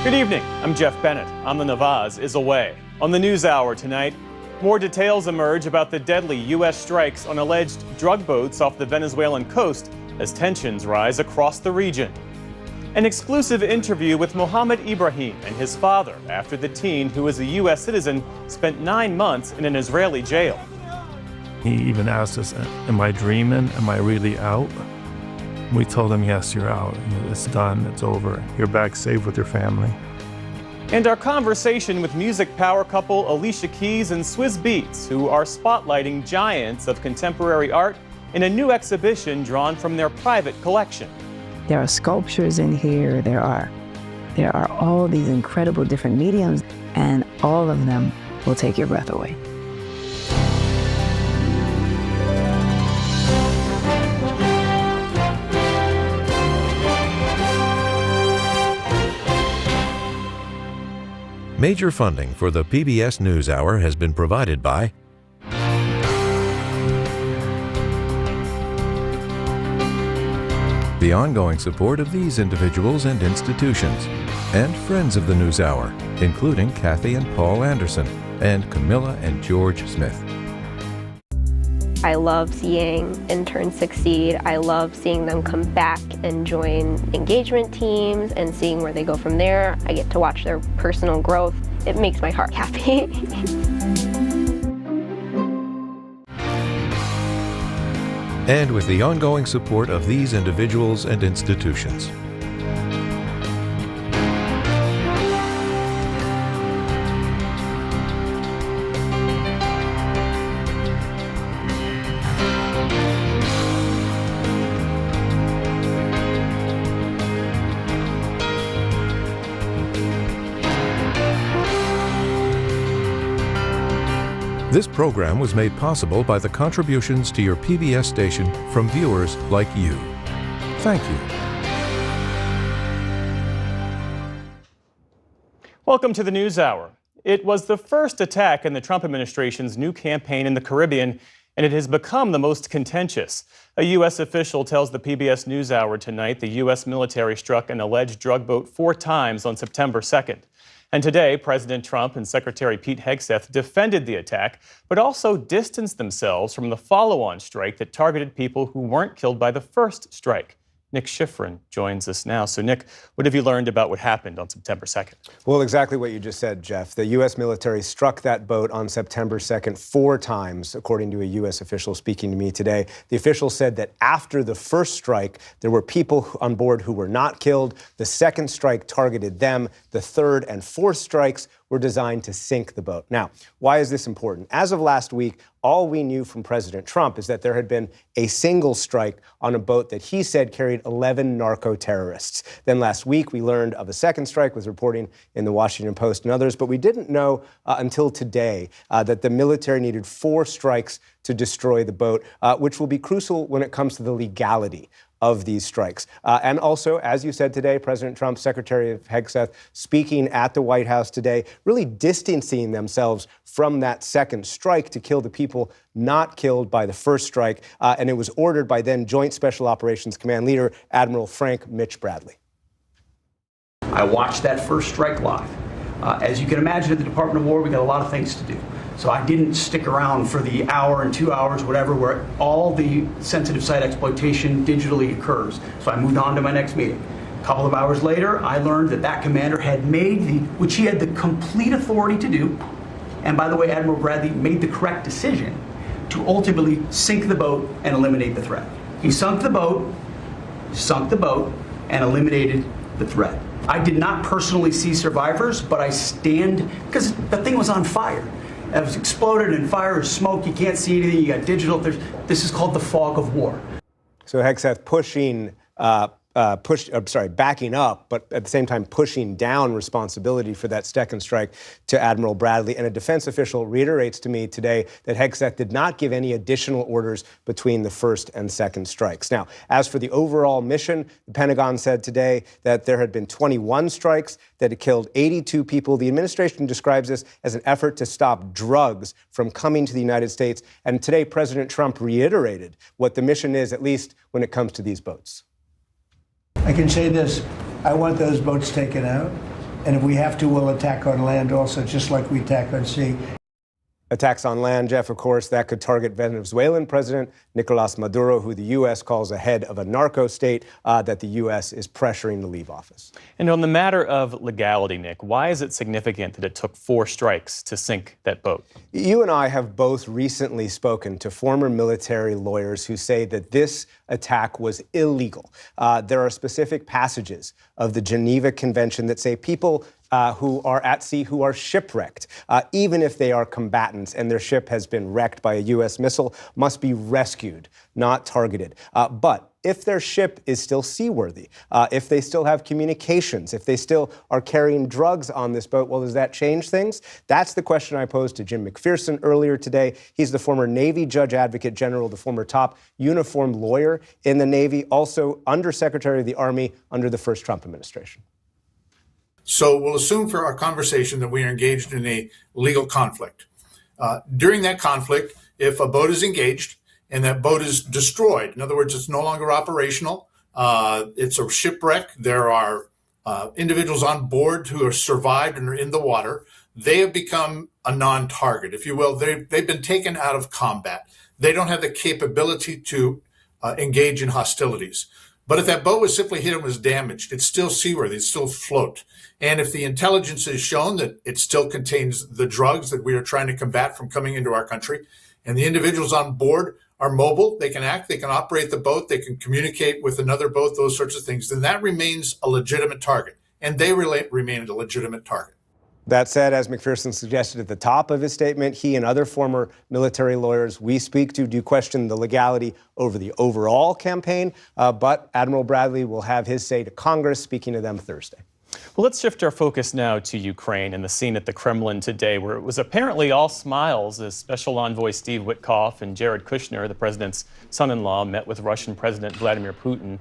Good evening, I'm Jeff Bennett. Amna Nawaz is away. On the NewsHour tonight, more details emerge about the deadly U.S. strikes on alleged drug boats off the Venezuelan coast as tensions rise across the region. An exclusive interview with Mohammed Ibrahim and his father after the teen, who is a U.S. citizen, spent 9 months in an Israeli jail. He even asked us, am I dreaming? Am I really out? We told him, yes, you're out. It's done. It's over. You're back safe with your family. And our conversation with music power couple Alicia Keys and Swizz Beatz, who are spotlighting giants of contemporary art in a new exhibition drawn from their private collection. There are sculptures in here. There are all these incredible different mediums, and all of them will take your breath away. Major funding for the PBS NewsHour has been provided by the ongoing support of these individuals and institutions, and friends of the NewsHour, including Kathy and Paul Anderson, and Camilla and George Smith. I love seeing interns succeed. I love seeing them come back and join engagement teams and seeing where they go from there. I get to watch their personal growth. It makes my heart happy. And with the ongoing support of these individuals and institutions. This program was made possible by the contributions to your PBS station from viewers like you. Thank you. Welcome to the NewsHour. It was the first attack in the Trump administration's new campaign in the Caribbean, and it has become the most contentious. A U.S. official tells the PBS NewsHour tonight the U.S. military struck an alleged drug boat 4 times on September 2nd. And today, President Trump and Secretary Pete Hegseth defended the attack, but also distanced themselves from the follow-on strike that targeted people who weren't killed by the first strike. Nick Schifrin joins us now. So, Nick, what have you learned about what happened on September 2nd? Well, exactly what you just said, Jeff. The U.S. military struck that boat on September 2nd 4 times, according to a U.S. official speaking to me today. The official said that after the first strike, there were people on board who were not killed. The second strike targeted them. The third and fourth strikes were designed to sink the boat. Now, why is this important? As of last week, all we knew from President Trump is that there had been a single strike on a boat that he said carried 11 narco-terrorists. Then last week, we learned of a second strike, was reporting in the Washington Post and others, but we didn't know until today that the military needed 4 strikes to destroy the boat, which will be crucial when it comes to the legality of these strikes. And also, as you said today, President Trump, Secretary of Hegseth, speaking at the White House today, really distancing themselves from that second strike to kill the people not killed by the first strike. And it was ordered by then Joint Special Operations Command Leader Admiral Frank Mitch Bradley. I watched that first strike live. As you can imagine, at the Department of War, we got a lot of things to do. So I didn't stick around for the hour and 2 hours, whatever, where all the sensitive site exploitation digitally occurs. So I moved on to my next meeting. A couple of hours later, I learned that that commander had made which he had the complete authority to do, and by the way, Admiral Bradley made the correct decision to ultimately sink the boat and eliminate the threat. He sunk the boat, and eliminated the threat. I did not personally see survivors, but I stand, because the thing was on fire. It was exploded and fire or smoke. You can't see anything. You got digital. This is called the fog of war. So Hegseth backing up, but at the same time pushing down responsibility for that second strike to Admiral Bradley. And a defense official reiterates to me today that Hegseth did not give any additional orders between the first and second strikes. Now, as for the overall mission, the Pentagon said today that there had been 21 strikes that had killed 82 people. The administration describes this as an effort to stop drugs from coming to the United States. And today, President Trump reiterated what the mission is, at least when it comes to these boats. I can say this, I want those boats taken out. And if we have to, we'll attack on land also, just like we attack on sea. Attacks on land, Jeff, of course, that could target Venezuelan President Nicolas Maduro, who the U.S. calls a head of a narco state that the U.S. is pressuring to leave office. And on the matter of legality, Nick, why is it significant that it took 4 strikes to sink that boat? You and I have both recently spoken to former military lawyers who say that this attack was illegal. There are specific passages of the Geneva Convention that say people who are at sea, who are shipwrecked, even if they are combatants and their ship has been wrecked by a U.S. missile, must be rescued, not targeted. But if their ship is still seaworthy, if they still have communications, if they still are carrying drugs on this boat, well, does that change things? That's the question I posed to Jim McPherson earlier today. He's the former Navy Judge Advocate General, the former top uniformed lawyer in the Navy, also Undersecretary of the Army under the first Trump administration. So we'll assume for our conversation that we are engaged in a legal conflict. During that conflict, if a boat is engaged and that boat is destroyed, in other words, it's no longer operational, it's a shipwreck, there are individuals on board who have survived and are in the water, they have become a non-target, if you will. They've been taken out of combat. They don't have the capability to engage in hostilities. But if that boat was simply hit and was damaged, it's still seaworthy, it's still afloat. And if the intelligence has shown that it still contains the drugs that we are trying to combat from coming into our country, and the individuals on board are mobile, they can act, they can operate the boat, they can communicate with another boat, those sorts of things, then that remains a legitimate target. And they remain a legitimate target. That said, as McPherson suggested at the top of his statement, he and other former military lawyers we speak to do question the legality over the overall campaign, but Admiral Bradley will have his say to Congress, speaking to them Thursday. Well, let's shift our focus now to Ukraine and the scene at the Kremlin today, where it was apparently all smiles as Special Envoy Steve Witkoff and Jared Kushner, the president's son-in-law, met with Russian President Vladimir Putin.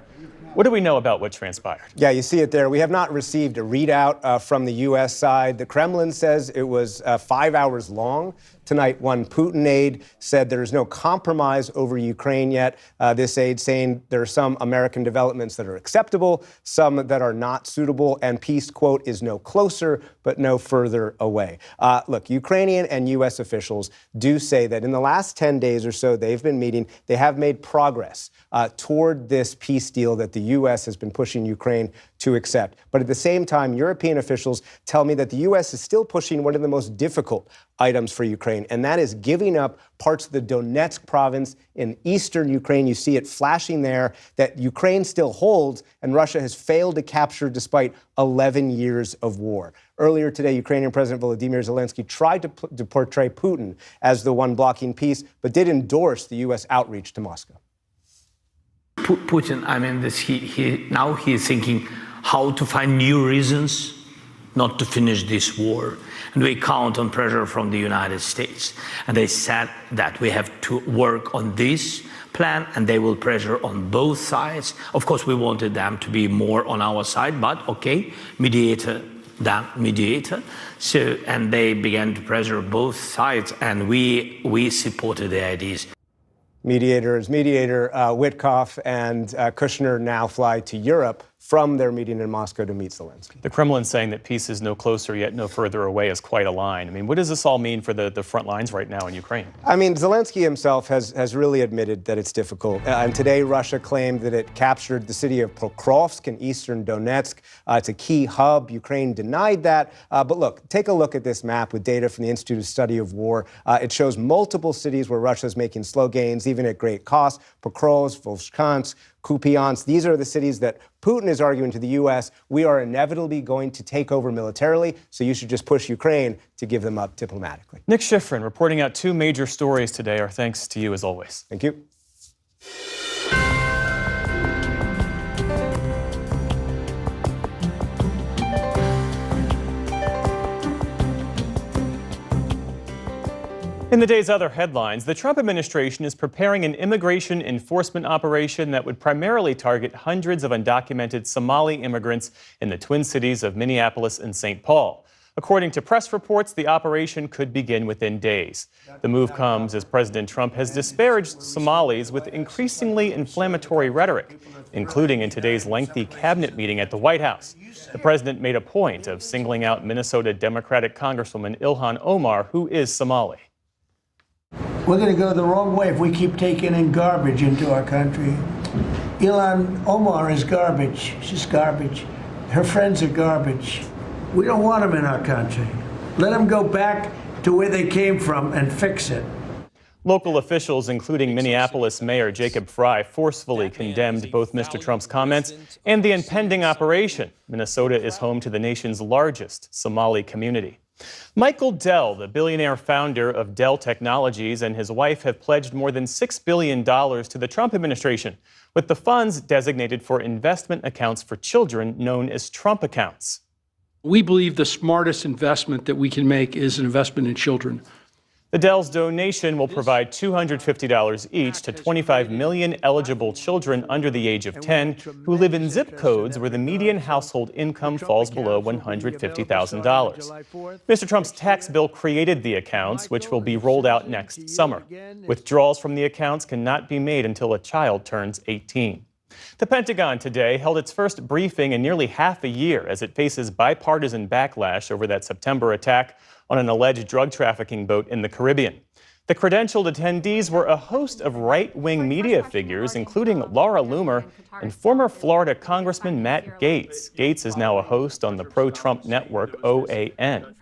What do we know about what transpired? Yeah, you see it there. We have not received a readout from the U.S. side. The Kremlin says it was 5 hours long. Tonight, one Putin aide said there is no compromise over Ukraine yet. This aide saying there are some American developments that are acceptable, some that are not suitable, and peace, quote, is no closer, but no further away. Look, Ukrainian and U.S. officials do say that in the last 10 days or so they've been meeting, they have made progress toward this peace deal that the U.S. has been pushing Ukraine to accept. But at the same time, European officials tell me that the U.S. is still pushing one of the most difficult items for Ukraine, and that is giving up parts of the Donetsk province in eastern Ukraine. You see it flashing there, that Ukraine still holds and Russia has failed to capture despite 11 years of war. Earlier today, Ukrainian President Volodymyr Zelensky tried to portray Putin as the one blocking peace, but did endorse the U.S. outreach to Moscow. Putin, I mean, now he is thinking how to find new reasons not to finish this war. And we count on pressure from the United States. And they said that we have to work on this plan, and they will pressure on both sides. Of course, we wanted them to be more on our side, but okay, mediator. So, and they began to pressure both sides, and we supported the ideas. Mediator Witkoff and Kushner now fly to Europe from their meeting in Moscow to meet Zelensky. The Kremlin saying that peace is no closer yet no further away is quite a line. I mean, what does this all mean for the front lines right now in Ukraine? I mean, Zelensky himself has really admitted that it's difficult. And today, Russia claimed that it captured the city of Pokrovsk in eastern Donetsk. It's a key hub. Ukraine denied that. But look, take a look at this map with data from the Institute of Study of War. It shows multiple cities where Russia's making slow gains, even at great cost. Pokrovsk, Volchansk, Kupiansk. These are the cities that Putin is arguing to the U.S. we are inevitably going to take over militarily, so you should just push Ukraine to give them up diplomatically. Nick Schifrin reporting out 2 major stories today. Our thanks to you as always. Thank you. In the day's other headlines, the Trump administration is preparing an immigration enforcement operation that would primarily target hundreds of undocumented Somali immigrants in the Twin Cities of Minneapolis and St. Paul. According to press reports, the operation could begin within days. The move comes as President Trump has disparaged Somalis with increasingly inflammatory rhetoric, including in today's lengthy cabinet meeting at the White House. The president made a point of singling out Minnesota Democratic Congresswoman Ilhan Omar, who is Somali. We're going to go the wrong way if we keep taking in garbage into our country. Ilhan Omar is garbage. She's garbage. Her friends are garbage. We don't want them in our country. Let them go back to where they came from and fix it. Local officials, including Minneapolis Mayor Jacob Frey, forcefully condemned both Mr. Trump's comments and the impending operation. Minnesota is home to the nation's largest Somali community. Michael Dell, the billionaire founder of Dell Technologies, and his wife have pledged more than $6 billion to the Trump administration, with the funds designated for investment accounts for children known as Trump accounts. We believe the smartest investment that we can make is an investment in children. The Dell's donation will provide $250 each to 25 million eligible children under the age of 10 who live in zip codes where the median household income falls below $150,000. Mr. Trump's tax bill created the accounts, which will be rolled out next summer. Withdrawals from the accounts cannot be made until a child turns 18. The Pentagon today held its first briefing in nearly half a year as it faces bipartisan backlash over that September attack on an alleged drug trafficking boat in the Caribbean. The credentialed attendees were a host of right-wing media figures, including Laura Loomer and former Florida Congressman Matt Gaetz. Gaetz is now a host on the pro-Trump network OAN.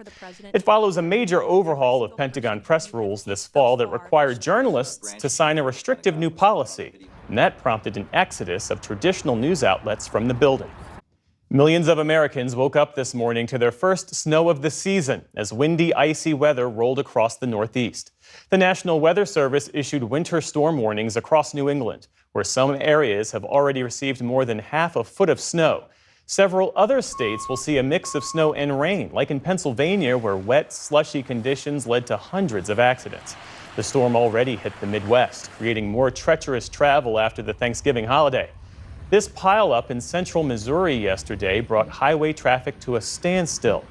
It follows a major overhaul of Pentagon press rules this fall that required journalists to sign a restrictive new policy, and that prompted an exodus of traditional news outlets from the building. Millions of Americans woke up this morning to their first snow of the season as windy, icy weather rolled across the Northeast. The National Weather Service issued winter storm warnings across New England, where some areas have already received more than half a foot of snow. Several other states will see a mix of snow and rain, like in Pennsylvania, where wet, slushy conditions led to hundreds of accidents. The storm already hit the Midwest, creating more treacherous travel after the Thanksgiving holiday. This pileup in central Missouri yesterday brought highway traffic to a standstill.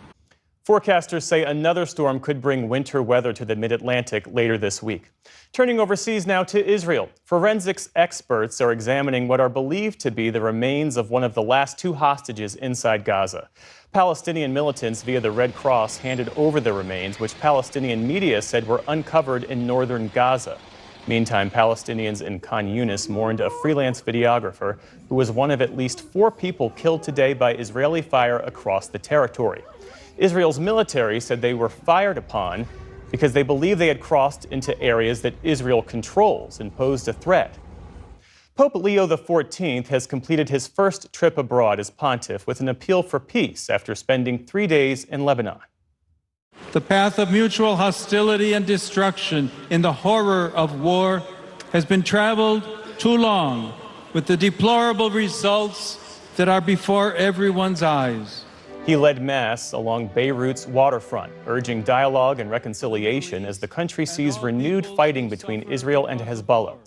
Forecasters say another storm could bring winter weather to the mid-Atlantic later this week. Turning overseas now to Israel. Forensics experts are examining what are believed to be the remains of one of the last two hostages inside Gaza. Palestinian militants via the Red Cross handed over the remains, which Palestinian media said were uncovered in northern Gaza. Meantime, Palestinians in Khan Yunis mourned a freelance videographer who was one of at least 4 people killed today by Israeli fire across the territory. Israel's military said they were fired upon because they believe they had crossed into areas that Israel controls and posed a threat. Pope Leo XIV has completed his first trip abroad as pontiff with an appeal for peace after spending 3 days in Lebanon. The path of mutual hostility and destruction in the horror of war has been traveled too long, with the deplorable results that are before everyone's eyes. He led Mass along Beirut's waterfront, urging dialogue and reconciliation as the country sees renewed fighting between Israel and Hezbollah.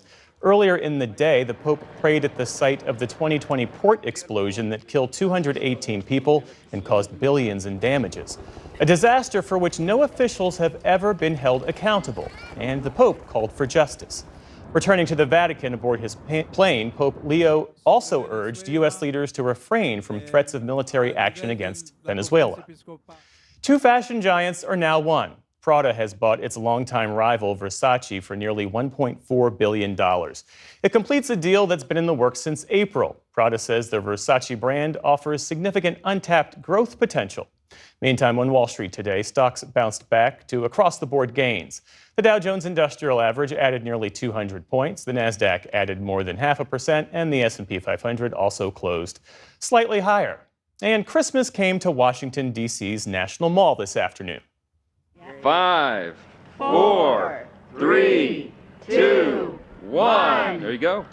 Earlier in the day, the Pope prayed at the site of the 2020 port explosion that killed 218 people and caused billions in damages. A disaster for which no officials have ever been held accountable, and the Pope called for justice. Returning to the Vatican aboard his plane, Pope Leo also urged U.S. leaders to refrain from threats of military action against Venezuela. 2 fashion giants are now one. Prada has bought its longtime rival Versace for nearly $1.4 billion. It completes a deal that's been in the works since April. Prada says the Versace brand offers significant untapped growth potential. Meantime, on Wall Street today, stocks bounced back to across-the-board gains. The Dow Jones Industrial Average added nearly 200 points, the Nasdaq added more than 0.5%, and the S&P 500 also closed slightly higher. And Christmas came to Washington, D.C.'s National Mall this afternoon. 5, 4, 3, 2, 1. There you go.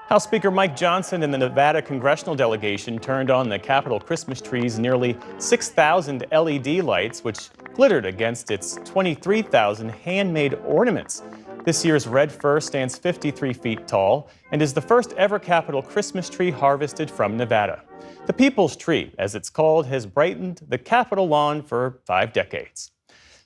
House Speaker Mike Johnson and the Nevada congressional delegation turned on the Capitol Christmas tree's nearly 6,000 LED lights, which glittered against its 23,000 handmade ornaments. This year's red fir stands 53 feet tall and is the first ever Capitol Christmas tree harvested from Nevada. The People's Tree, as it's called, has brightened the Capitol lawn for 5 decades.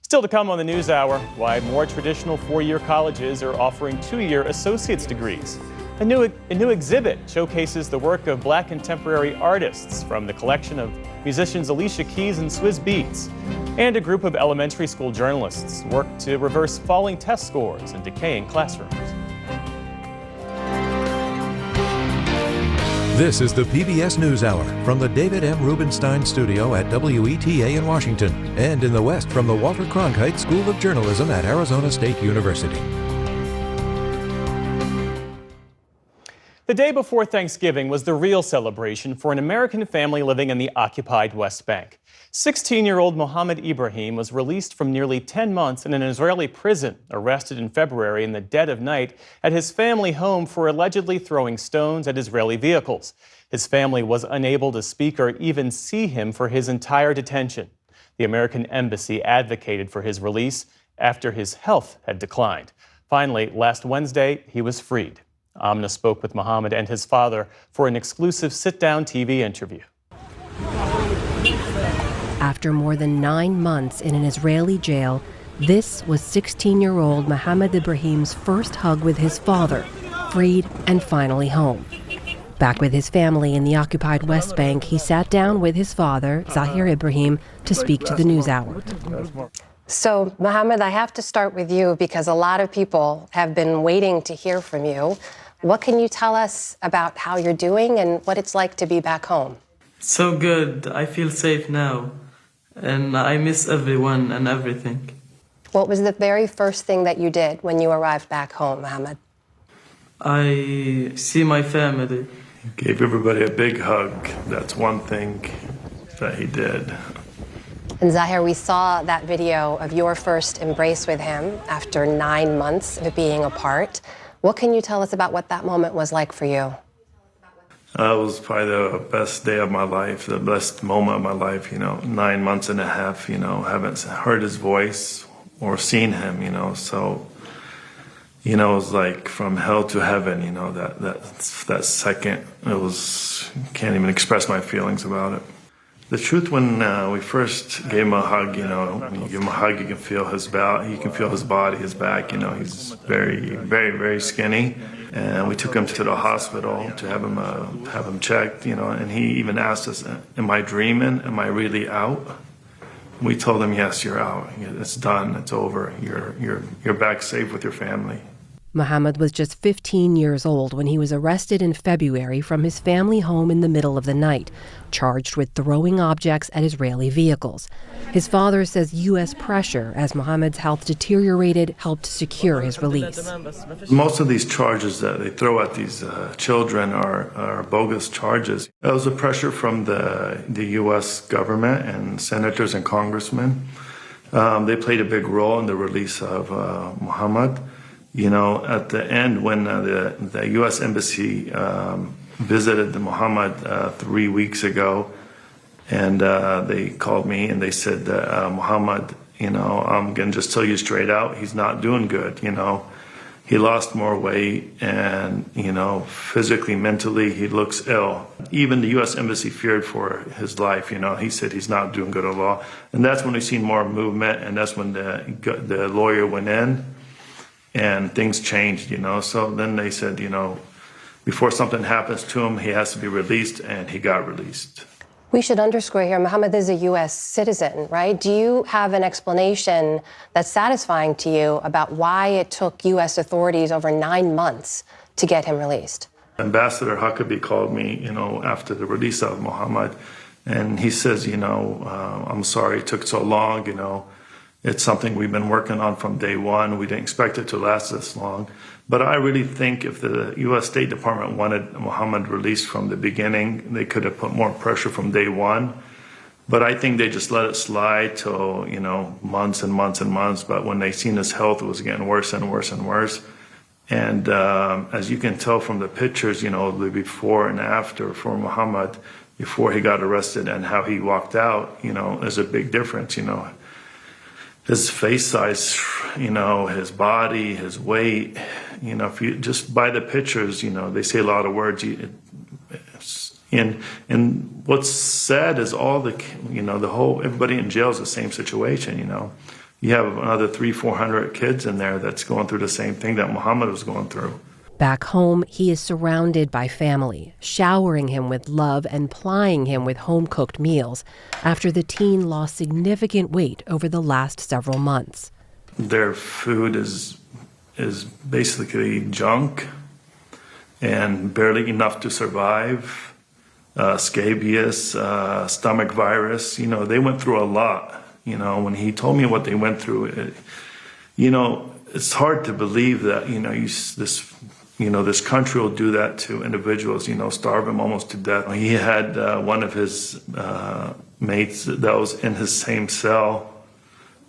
Still to come on the NewsHour, why more traditional 4-year colleges are offering 2-year associate's degrees. A new exhibit showcases the work of Black contemporary artists from the collection of musicians Alicia Keys and Swizz Beatz. And a group of elementary school journalists work to reverse falling test scores in decaying classrooms. This is the PBS NewsHour from the David M. Rubenstein Studio at WETA in Washington, and in the West from the Walter Cronkite School of Journalism at Arizona State University. The day before Thanksgiving was the real celebration for an American family living in the occupied West Bank. 16-year-old Mohammed Ibrahim was released from nearly 10 months in an Israeli prison, arrested in February in the dead of night at his family home for allegedly throwing stones at Israeli vehicles. His family was unable to speak or even see him for his entire detention. The American embassy advocated for his release after his health had declined. Finally, last Wednesday, he was freed. Amna spoke with Mohammed and his father for an exclusive sit-down TV interview. After more than 9 months in an Israeli jail, this was 16-year-old Mohammed Ibrahim's first hug with his father, freed and finally home. Back with his family in the occupied West Bank, he sat down with his father, Zahir Ibrahim, to speak to the NewsHour. So, Mohammed, I have to start with you because a lot of people have been waiting to hear from you. What can you tell us about how you're doing and what it's like to be back home? So good. I feel safe now. And I miss everyone and everything. What was the very first thing that you did when you arrived back home, Mohammed? I see my family. He gave everybody a big hug. That's one thing that he did. And Zahir, we saw that video of your first embrace with him after 9 months of being apart. What can you tell us about what that moment was like for you? It was probably the best day of my life, the best moment of my life, 9 months and a half, haven't heard his voice or seen him, so, it was like from hell to heaven, that second, can't even express my feelings about it. The truth, when we first gave him a hug, when you give him a hug, you can feel his body, his back, he's very, very, very skinny. And we took him to the hospital to have him checked, and he even asked us, am I dreaming? Am I really out? We told him, yes, you're out. It's done. It's over. You're back safe with your family. Mohammed was just 15 years old when he was arrested in February from his family home in the middle of the night, charged with throwing objects at Israeli vehicles. His father says U.S. pressure, as Mohammed's health deteriorated, helped secure his release. Most of these charges that they throw at these children are bogus charges. It was a pressure from the U.S. government and senators and congressmen. They played a big role in the release of Mohammed. At the end, when the U.S. Embassy visited Mohammed 3 weeks ago, and they called me and they said that Mohammed, I'm going to just tell you straight out, he's not doing good. He lost more weight and, physically, mentally, he looks ill. Even the U.S. Embassy feared for his life. He said he's not doing good at all. And that's when we've seen more movement, and that's when the lawyer went in. And things changed, So then they said, before something happens to him, he has to be released, and he got released. We should underscore here, Mohammed is a U.S. citizen, right? Do you have an explanation that's satisfying to you about why it took U.S. authorities over 9 months to get him released? Ambassador Huckabee called me, after the release of Mohammed, and he says, I'm sorry it took so long, It's something we've been working on from day one. We didn't expect it to last this long. But I really think if the U.S. State Department wanted Mohammed released from the beginning, they could have put more pressure from day one. But I think they just let it slide till, months and months and months. But when they seen his health, it was getting worse and worse and worse. And as you can tell from the pictures, the before and after for Mohammed, before he got arrested and how he walked out, there's a big difference, His face size, his body, his weight, if you just by the pictures, they say a lot of words. And what's sad is all everybody in jail is the same situation. You have another 300-400 kids in there that's going through the same thing that Muhammad was going through. Back home, he is surrounded by family, showering him with love and plying him with home-cooked meals after the teen lost significant weight over the last several months. Their food is basically junk and barely enough to survive. Scabies, stomach virus, they went through a lot. When he told me what they went through, it's hard to believe that, this country will do that to individuals, starve them almost to death. He had one of his mates that was in his same cell,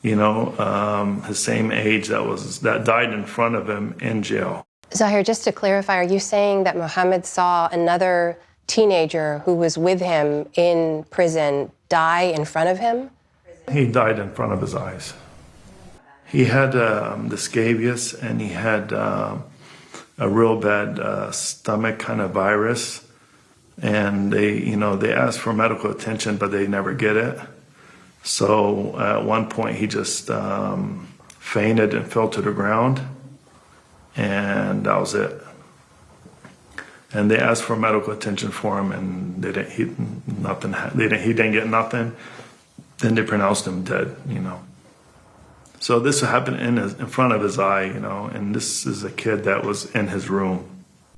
his same age that died in front of him in jail. Zahir, just to clarify, are you saying that Muhammad saw another teenager who was with him in prison die in front of him? He died in front of his eyes. He had the scabies, and he had a real bad stomach kind of virus, and they asked for medical attention, but they never get it. So at one point he just fainted and fell to the ground, and that was it. And they asked for medical attention for him, and he didn't get nothing. Then they pronounced him dead. So this happened in front of his eye, and this is a kid that was in his room.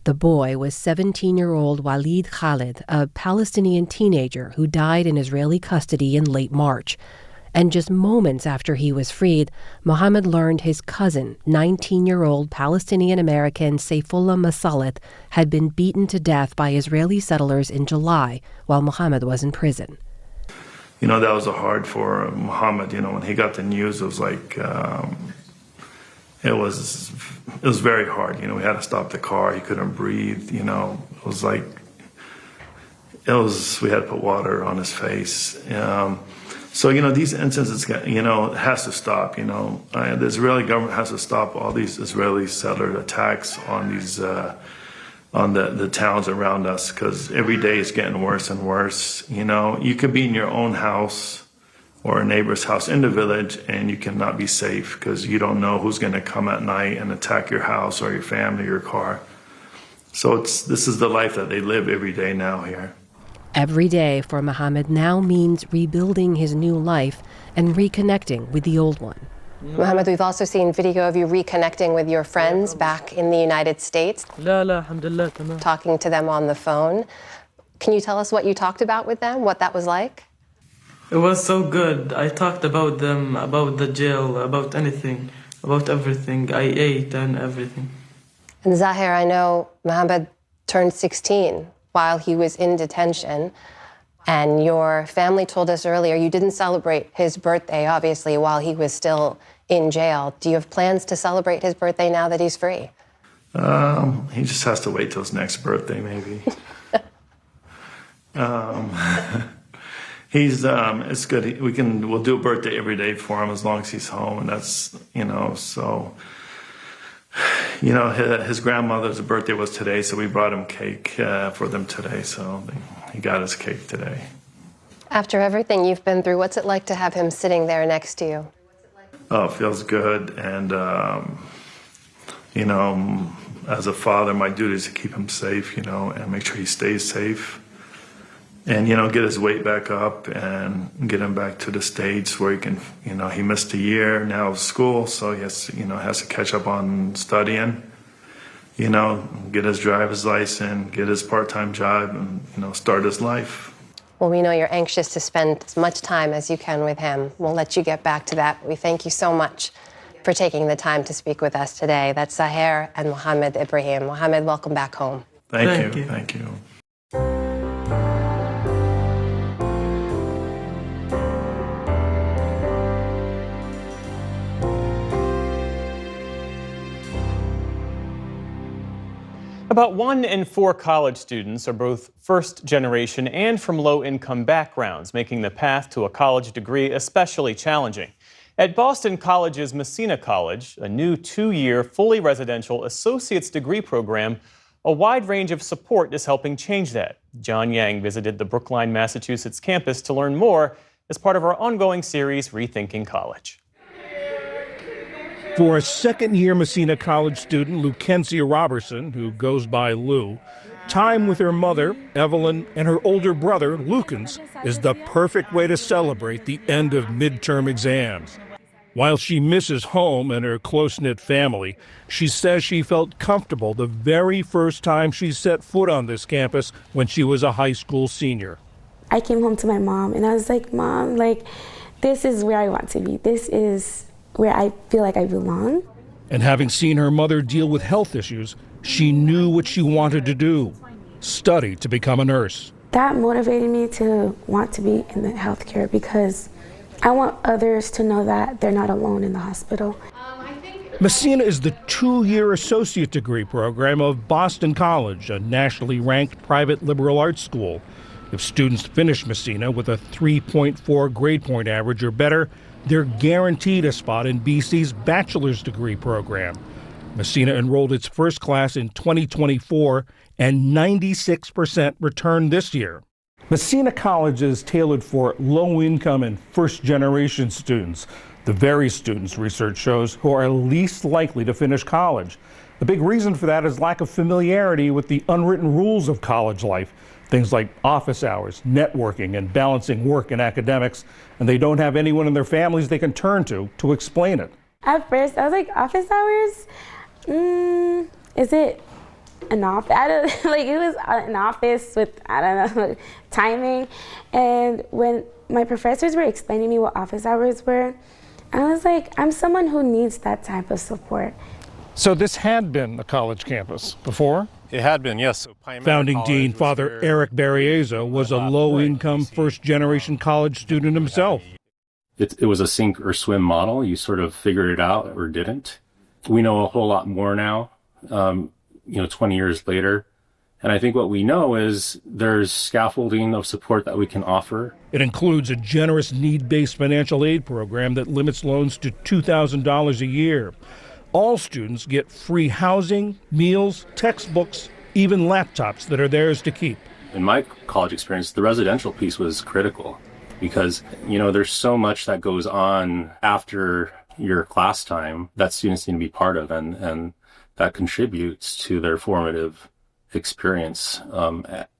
The boy was 17-year-old Walid Khalid, a Palestinian teenager who died in Israeli custody in late March. And just moments after he was freed, Muhammad learned his cousin, 19-year-old Palestinian-American Saifullah Masalit, had been beaten to death by Israeli settlers in July while Muhammad was in prison. That was hard for Muhammad. When he got the news, it was like, it was very hard. We had to stop the car. He couldn't breathe. It was like, we had to put water on his face. So, these incidents, it has to stop. The Israeli government has to stop all these Israeli settler attacks on these, on the towns around us, because every day it's getting worse and worse. You could be in your own house or a neighbor's house in the village, and you cannot be safe because you don't know who's going to come at night and attack your house or your family or your car. So this is the life that they live every day now here. Every day for Muhammad now means rebuilding his new life and reconnecting with the old one. Muhammad, we've also seen video of you reconnecting with your friends back in the United States, talking to them on the phone. Can you tell us what you talked about with them, what that was like? It was so good. I talked about them, about the jail, about anything, about everything. I ate and everything. And Zahir, I know Muhammad turned 16 while he was in detention. And your family told us earlier you didn't celebrate his birthday, obviously, while he was still in jail. Do you have plans to celebrate his birthday now that he's free? He just has to wait till his next birthday, maybe. It's good. We'll do a birthday every day for him as long as he's home, and that's, his grandmother's birthday was today, so we brought him cake for them today, so he got his cake today. After everything you've been through, what's it like to have him sitting there next to you? Oh, it feels good, and, as a father, my duty is to keep him safe, and make sure he stays safe. And, get his weight back up and get him back to the States where he can, he missed a year now of school, so he has to catch up on studying, get his driver's license, get his part-time job, and, start his life. Well, we know you're anxious to spend as much time as you can with him. We'll let you get back to that. We thank you so much for taking the time to speak with us today. That's Zahir and Muhammad Ibrahim. Muhammad, welcome back home. Thank you. Thank you. About 1 in 4 college students are both first generation and from low-income backgrounds, making the path to a college degree especially challenging. At Boston College's Messina College, a new 2-year fully residential associate's degree program A wide range of support is helping change that. John Yang visited the Brookline, Massachusetts campus to learn more as part of our ongoing series, Rethinking College. For a second-year Messina College student, Lucenzia Robertson, who goes by Lou, time with her mother, Evelyn, and her older brother, Lukens, is the perfect way to celebrate the end of midterm exams. While she misses home and her close-knit family, she says she felt comfortable the very first time she set foot on this campus when she was a high school senior. I came home to my mom and I was like, Mom, this is where I want to be. This is where I feel like I belong. And having seen her mother deal with health issues, she knew what she wanted to do, study to become a nurse. That motivated me to want to be in the healthcare because I want others to know that they're not alone in the hospital. Messina is the 2-year associate degree program of Boston College, a nationally ranked private liberal arts school. If students finish Messina with a 3.4 grade point average or better, they're guaranteed a spot in BC's bachelor's degree program. Messina enrolled its first class in 2024, and 96% returned this year. Messina College is tailored for low-income and first-generation students, the very students, research shows, who are least likely to finish college. The big reason for that is lack of familiarity with the unwritten rules of college life, things like office hours, networking, and balancing work and academics, and they don't have anyone in their families they can turn to explain it. At first, I was like, office hours? Is it an office? It was an office with, I don't know, timing. And when my professors were explaining me what office hours were, I was like, I'm someone who needs that type of support. So this had been a college campus before? It had been, yes. So Founding Dean Father Eric Barriazo was a low-income, first-generation college student himself. It was a sink or swim model. You sort of figured it out or didn't. We know a whole lot more now, 20 years later. And I think what we know is there's scaffolding of support that we can offer. It includes a generous need-based financial aid program that limits loans to $2,000 a year. All students get free housing, meals, textbooks, even laptops that are theirs to keep. In my college experience, the residential piece was critical because, there's so much that goes on after your class time that students need to be part of, and that contributes to their formative experience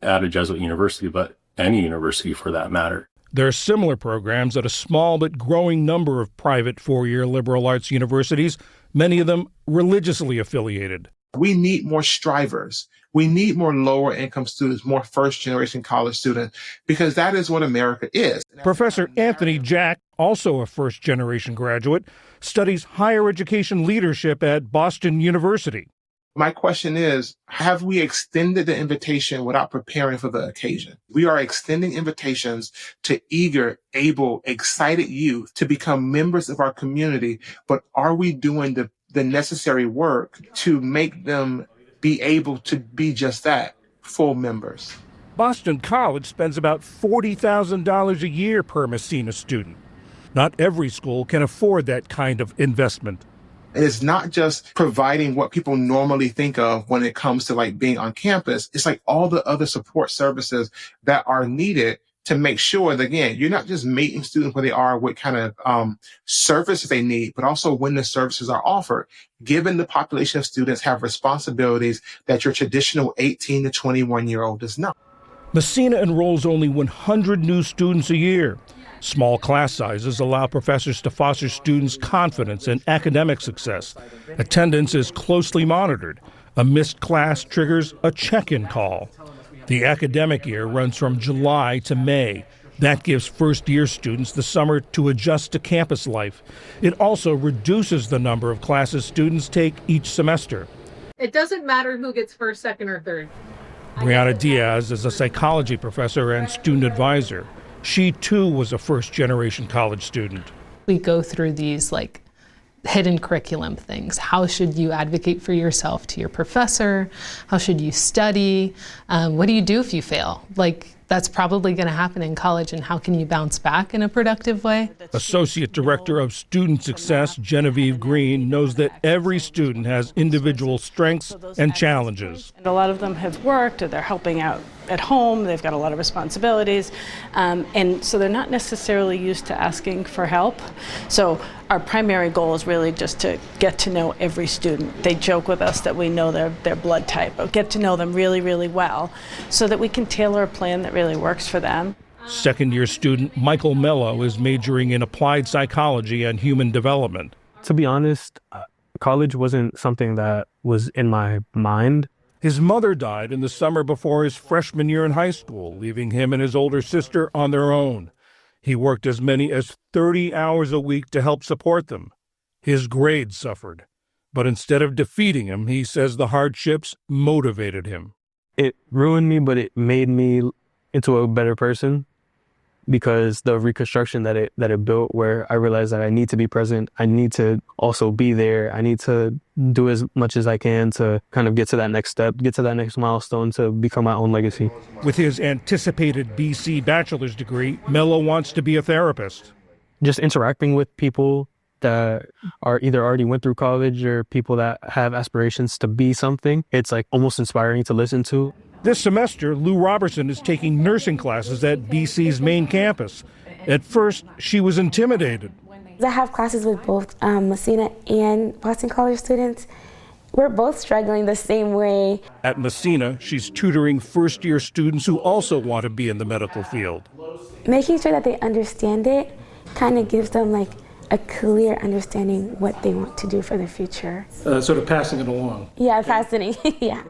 at a Jesuit university, but any university for that matter. There are similar programs at a small but growing number of private 4-year liberal arts universities, many of them religiously affiliated. We need more strivers. We need more lower income students, more first generation college students, because that is what America is. Professor Anthony Jack, also a first generation graduate, studies higher education leadership at Boston University. My question is, have we extended the invitation without preparing for the occasion? We are extending invitations to eager, able, excited youth to become members of our community, but are we doing the necessary work to make them be able to be just that, full members? Boston College spends about $40,000 a year per Messina student. Not every school can afford that kind of investment. And it's not just providing what people normally think of when it comes to being on campus. It's all the other support services that are needed to make sure that, again, you're not just meeting students where they are, what kind of services they need, but also when the services are offered. Given the population of students have responsibilities that your traditional 18 to 21-year-old does not. Messina enrolls only 100 new students a year. Small class sizes allow professors to foster students' confidence and academic success. Attendance is closely monitored. A missed class triggers a check-in call. The academic year runs from July to May. That gives first-year students the summer to adjust to campus life. It also reduces the number of classes students take each semester. It doesn't matter who gets first, second, or third. Brianna Diaz is a psychology professor and student advisor. She, too, was a first-generation college student. We go through these hidden curriculum things. How should you advocate for yourself to your professor? How should you study? What do you do if you fail? that's probably going to happen in college, and how can you bounce back in a productive way? Associate Director of Student Success, Genevieve Green, knows that every student has individual strengths and challenges. And a lot of them have worked, or they're helping out at home, they've got a lot of responsibilities, and so they're not necessarily used to asking for help. So our primary goal is really just to get to know every student. They joke with us that we know their blood type, but get to know them really, really well so that we can tailor a plan that really works for them. Second-year student Michael Mello is majoring in applied psychology and human development. To be honest, college wasn't something that was in my mind. His mother died in the summer before his freshman year in high school, leaving him and his older sister on their own. He worked as many as 30 hours a week to help support them. His grades suffered. But instead of defeating him, he says the hardships motivated him. It ruined me, but it made me into a better person, because the reconstruction that it built, where I realized that I need to be present, I need to also be there, I need to do as much as I can to kind of get to that next step, get to that next milestone, to become my own legacy. With his anticipated BC bachelor's degree, Mello wants to be a therapist. Just interacting with people that are either already went through college or people that have aspirations to be something, it's like almost inspiring to listen to. This semester, Lou Robertson is taking nursing classes at BC's main campus. At first, she was intimidated. I have classes with both Massena and Boston College students. We're both struggling the same way. At Massena, she's tutoring first-year students who also want to be in the medical field. Making sure that they understand it kind of gives them like a clear understanding what they want to do for their future. Sort of passing it along. Yeah, fascinating, yeah.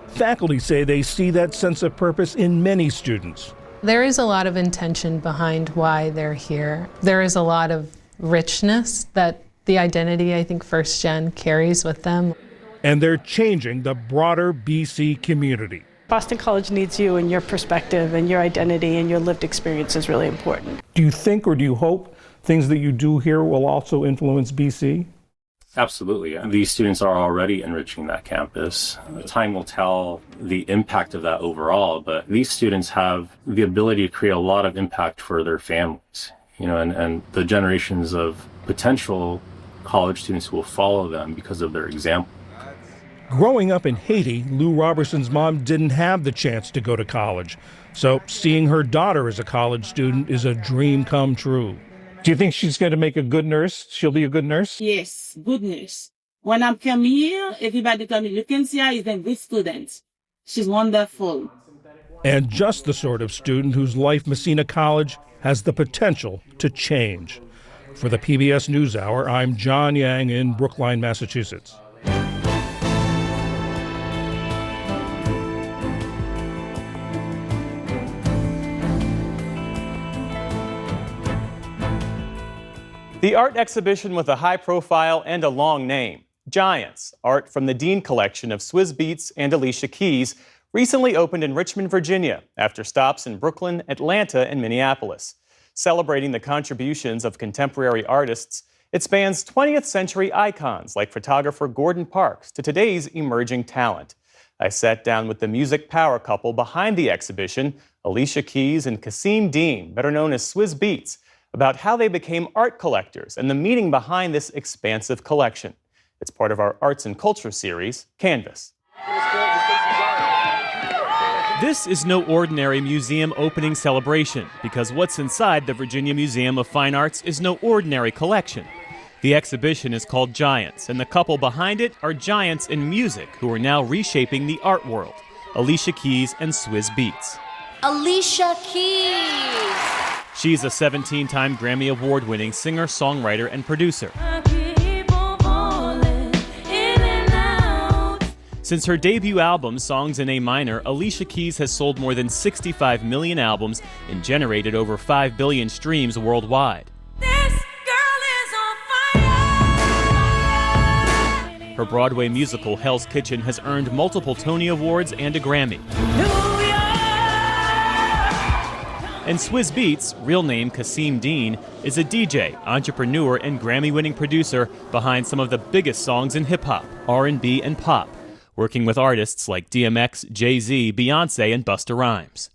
Faculty say they see that sense of purpose in many students. There is a lot of intention behind why they're here. There is a lot of richness that the identity, I think, First Gen carries with them. And they're changing the broader BC community. Boston College needs you, and your perspective and your identity and your lived experience is really important. Do you think, or do you hope, things that you do here will also influence BC? Absolutely. These students are already enriching that campus. Time will tell the impact of that overall, but these students have the ability to create a lot of impact for their families, and the generations of potential college students who will follow them because of their example. Growing up in Haiti, Lou Robertson's mom didn't have the chance to go to college, so seeing her daughter as a college student is a dream come true. Do you think she's going to make a good nurse? She'll be a good nurse? Yes, good nurse. When I'm come here, everybody tell me, you can see her is a good student. She's wonderful. And just the sort of student whose life Massena College has the potential to change. For the PBS NewsHour, I'm John Yang in Brookline, Massachusetts. The art exhibition with a high profile and a long name, Giants, art from the Dean collection of Swizz Beatz and Alicia Keys, recently opened in Richmond, Virginia, after stops in Brooklyn, Atlanta, and Minneapolis. Celebrating the contributions of contemporary artists, it spans 20th century icons like photographer Gordon Parks to today's emerging talent. I sat down with the music power couple behind the exhibition, Alicia Keys and Kasim Dean, better known as Swizz Beatz, about how they became art collectors and the meaning behind this expansive collection. It's part of our Arts and Culture series, Canvas. This is no ordinary museum opening celebration, because what's inside the Virginia Museum of Fine Arts is no ordinary collection. The exhibition is called Giants, and the couple behind it are giants in music who are now reshaping the art world, Alicia Keys and Swizz Beatz. Alicia Keys! She's a 17-time Grammy Award-winning singer, songwriter, and producer. Since her debut album, Songs in A Minor, Alicia Keys has sold more than 65 million albums and generated over 5 billion streams worldwide. Her Broadway musical, Hell's Kitchen, has earned multiple Tony Awards and a Grammy. And Swizz Beatz, real name Kasim Dean, is a DJ, entrepreneur, and Grammy-winning producer behind some of the biggest songs in hip-hop, R&B, and pop, working with artists like DMX, Jay-Z, Beyonce, and Busta Rhymes.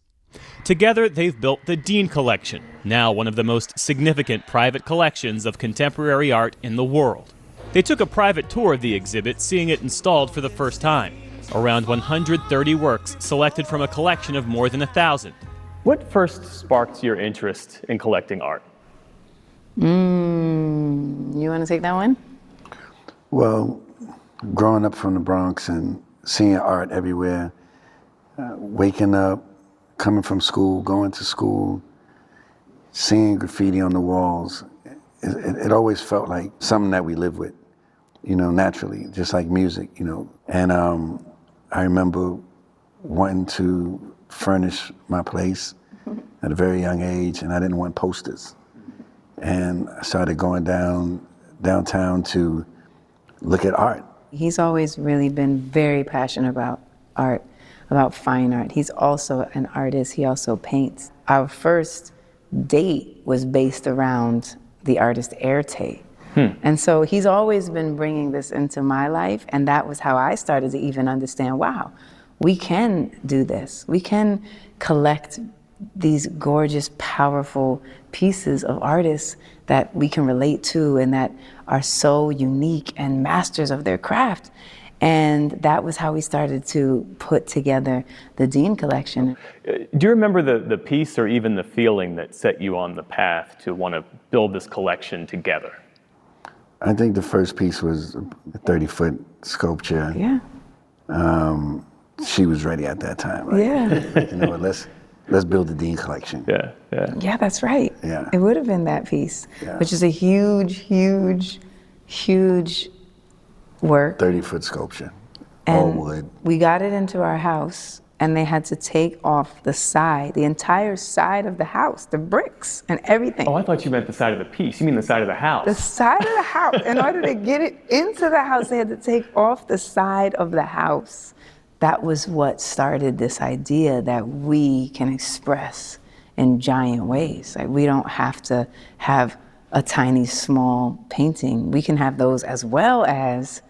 Together, they've built the Dean Collection, now one of the most significant private collections of contemporary art in the world. They took a private tour of the exhibit, seeing it installed for the first time. Around 130 works selected from a collection of more than 1,000. What first sparked your interest in collecting art? You want to take that one? Well, growing up from the Bronx and seeing art everywhere, waking up, coming from school, going to school, seeing graffiti on the walls, it always felt like something that we live with, naturally, just like music, And I remember wanting to furnish my place at a very young age, and I didn't want posters. And I started going downtown to look at art. He's always really been very passionate about art, about fine art. He's also an artist. He also paints. Our first date was based around the artist Erte. And so he's always been bringing this into my life, and that was how I started to even understand, wow, we can do this. We can collect these gorgeous, powerful pieces of artists that we can relate to and that are so unique and masters of their craft. And that was how we started to put together the Dean Collection. Do you remember the piece or even the feeling that set you on the path to want to build this collection together? I think the first piece was a 30-foot sculpture. Yeah. She was ready at that time. Right? Yeah. Let's build the Dean Collection. Yeah, that's right. Yeah. It would have been that piece, which is a huge, huge, huge work. 30-foot sculpture, all wood. We got it into our house, and they had to take off the entire side of the house, the bricks and everything. Oh, I thought you meant the side of the piece. You mean the side of the house? The side of the house. In order to get it into the house, they had to take off the side of the house. That was what started this idea that we can express in giant ways. Like, we don't have to have a tiny, small painting. We can have those as well as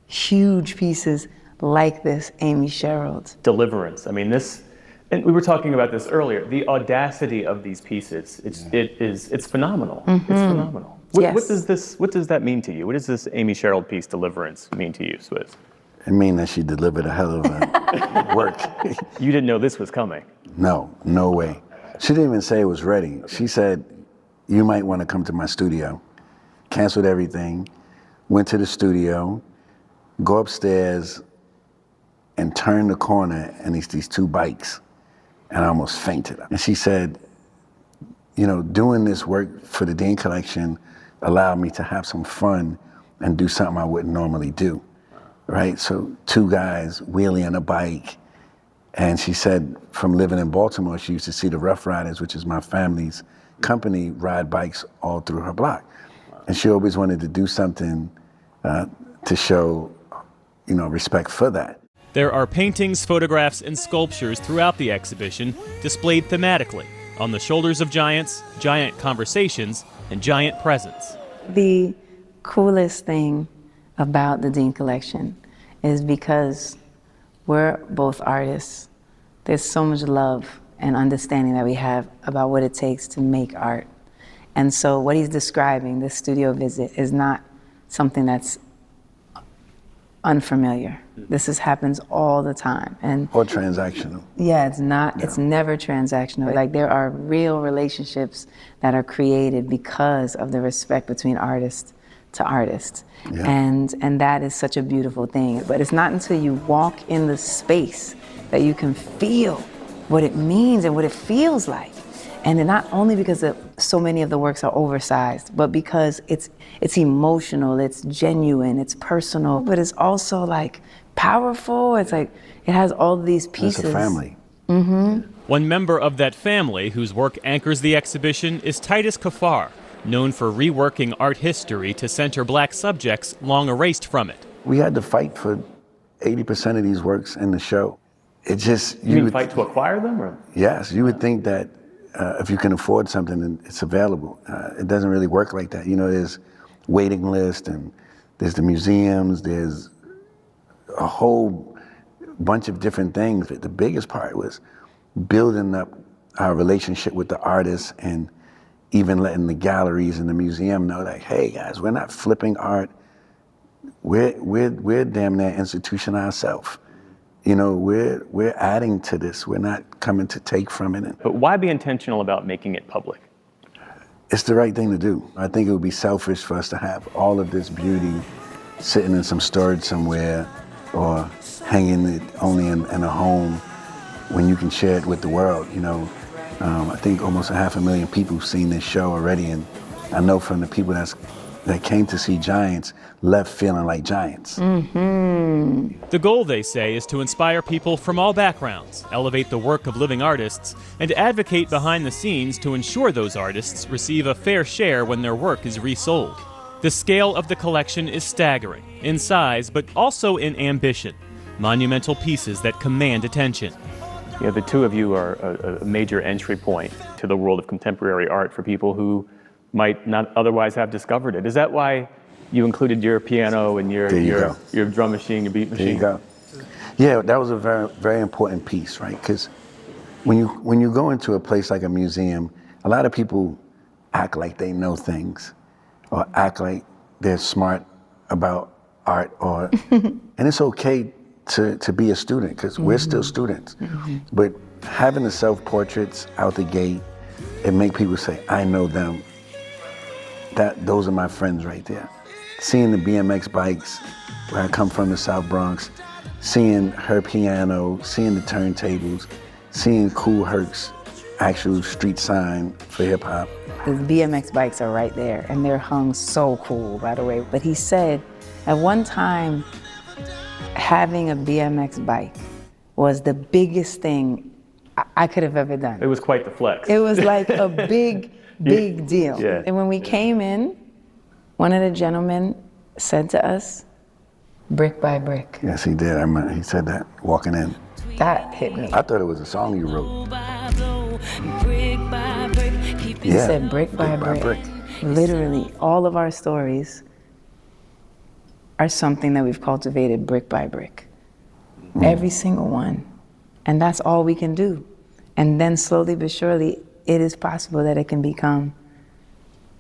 huge pieces like this Amy Sherald. Deliverance. I mean, this, and we were talking about this earlier, the audacity of these pieces, it's phenomenal. It's phenomenal. What does that mean to you? What does this Amy Sherald piece, Deliverance, mean to you, Swizz? It means that she delivered a hell of a work. You didn't know this was coming? No way. She didn't even say it was ready. She said, you might want to come to my studio. Canceled everything, went to the studio, go upstairs, and turn the corner, and it's these two bikes, and I almost fainted. And she said, doing this work for the Dean Collection allowed me to have some fun and do something I wouldn't normally do. Right, so two guys wheeling on a bike, and she said from living in Baltimore, she used to see the Rough Riders, which is my family's company, ride bikes all through her block. And she always wanted to do something to show, respect for that. There are paintings, photographs, and sculptures throughout the exhibition displayed thematically on the shoulders of giants, giant conversations, and giant presence. The coolest thing about the Dean Collection is because we're both artists. There's so much love and understanding that we have about what it takes to make art. And so what he's describing, this studio visit, is not something that's unfamiliar. This happens all the time. Or transactional. Yeah, it's never transactional. Like, there are real relationships that are created because of the respect between artist to artist. Yeah. And that is such a beautiful thing. But it's not until you walk in the space that you can feel what it means and what it feels like. And not only because so many of the works are oversized, but because it's emotional, it's genuine, it's personal, but it's also like powerful. It's like, it has all these pieces. It's a family. One member of that family whose work anchors the exhibition is Titus Kaphar, known for reworking art history to center black subjects long erased from it. We had to fight for 80% of these works in the show. It just... You mean fight to acquire them? Or? Yes, you would think that if you can afford something, then it's available. It doesn't really work like that. There's waiting list, and there's the museums, there's a whole bunch of different things. The biggest part was building up our relationship with the artists, and even letting the galleries and the museum know, like, hey guys, we're not flipping art. We're damn near institution ourselves. You know, we're adding to this. We're not coming to take from it. But why be intentional about making it public? It's the right thing to do. I think it would be selfish for us to have all of this beauty sitting in some storage somewhere or hanging it only in a home when you can share it with the world, you know. I think almost 500,000 people have seen this show already, and I know from the people that came to see Giants left feeling like giants. The goal, they say, is to inspire people from all backgrounds, elevate the work of living artists, and advocate behind the scenes to ensure those artists receive a fair share when their work is resold. The scale of the collection is staggering, in size, but also in ambition. Monumental pieces that command attention. Yeah, the two of you are a major entry point to the world of contemporary art for people who might not otherwise have discovered it. Is that why you included your piano and your drum machine, your beat machine? There you go. Yeah, that was a very, very important piece, right? Because when you go into a place like a museum, a lot of people act like they know things, or act like they're smart about art, or and it's okay to be a student, because we're still students. But having the self-portraits out the gate, it make people say, I know them. Those are my friends right there. Seeing the BMX bikes, where I come from, the South Bronx, seeing her piano, seeing the turntables, seeing Kool Herc's actual street sign for hip hop. The BMX bikes are right there, and they're hung so cool, by the way. But he said, at one time, having a BMX bike was the biggest thing I could have ever done. It was quite the flex. It was like a big deal. Yeah. And when we came in, one of the gentlemen said to us, brick by brick. Yes, he did. I remember he said that walking in. That hit me. I thought it was a song you wrote. He said brick by brick. Literally, all of our stories are something that we've cultivated brick by brick. Every single one. And that's all we can do. And then slowly but surely, it is possible that it can become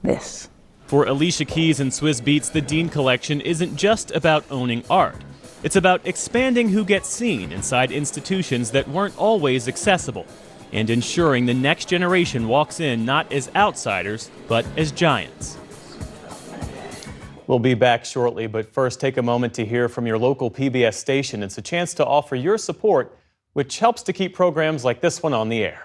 this. For Alicia Keys and Swizz Beatz, the Dean Collection isn't just about owning art. It's about expanding who gets seen inside institutions that weren't always accessible, and ensuring the next generation walks in not as outsiders, but as giants. We'll be back shortly, but first take a moment to hear from your local PBS station. It's a chance to offer your support, which helps to keep programs like this one on the air.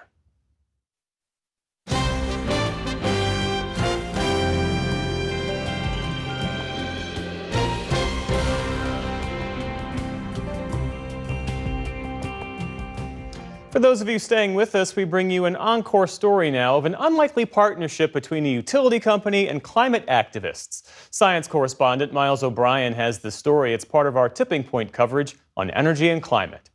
For those of you staying with us, we bring you an encore story now of an unlikely partnership between a utility company and climate activists. Science correspondent Miles O'Brien has the story. It's part of our Tipping Point coverage on energy and climate.